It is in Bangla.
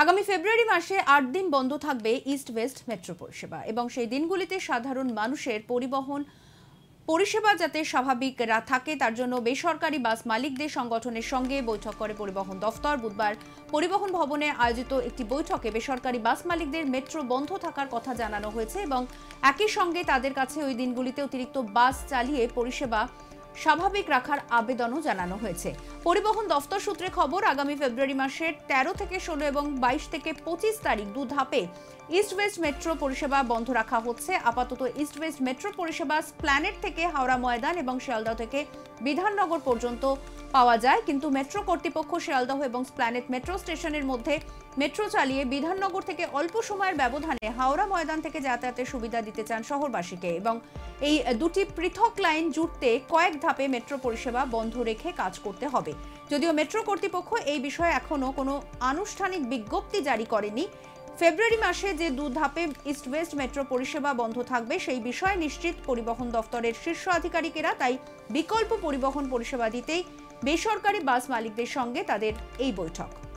আগামী ফেব্রুয়ারি মাসে ৮ দিন বন্ধ থাকবে ইস্ট ওয়েস্ট মেট্রো পরিষেবা এবং সেই দিনগুলিতে সাধারণ মানুষের পরিবহন পরিষেবা যাতে স্বাভাবিক থাকে তার জন্য বেসরকারি বাস মালিকদের সংগঠনের সঙ্গে বৈঠক করে পরিবহন দফতর। বুধবার পরিবহন ভবনে আয়োজিত একটি বৈঠকে বেসরকারি বাস মালিকদের মেট্রো বন্ধ থাকার কথা জানানো হয়েছে এবং একই সঙ্গে তাদের কাছে ওই দিনগুলিতে অতিরিক্ত বাস চালিয়ে পরিষেবা স্বাভাবিক রাখার আবেদনও জানানো হয়েছে। পরিবহন দফতর সূত্রে খবর, আগামী ফেব্রুয়ারি মাসের 13 থেকে 16 এবং 22 থেকে 25 তারিখ দু ধাপে ইস্ট ওয়েস্ট মেট্রো পরিষেবা বন্ধ রাখা হচ্ছে। আপাতত ইস্ট ওয়েস্ট মেট্রো পরিষেবা স্প্ল্যানেড থেকে হাওড়া ময়দান এবং শিয়ালদহ থেকে বিধাননগর পর্যন্ত পাওয়া যায়, কিন্তু মেট্রো কর্তৃপক্ষ শিয়ালদহ এবং স্প্ল্যানেড মেট্রো স্টেশনের মধ্যে মেট্রো চালিয়ে বিধাননগর থেকে অল্প সময়ের ব্যবধানে হাওড়া ময়দান থেকে যাতায়াতের সুবিধা দিতে চান শহরবাসীকে এবং এই দুটি পৃথক লাইন জুড়তে কয়েক ধাপে মেট্রো পরিষেবা বন্ধ রেখে কাজ করতে হবে। যদিও মেট্রো কর্তৃপক্ষ এই বিষয়ে এখনো কোনো আনুষ্ঠানিক বিজ্ঞপ্তি জারি করেনি। ফেব্রুয়ারি মাসে যে দু ধাপে ইস্ট ওয়েস্ট মেট্রো পরিষেবা বন্ধ থাকবে সেই বিষয়ে নিশ্চিত পরিবহন দফতরের শীর্ষ আধিকারিকেরা, তাই বিকল্প পরিবহন পরিষেবা দিতেই বেসরকারি বাস মালিকদের সঙ্গে তাদের এই বৈঠক।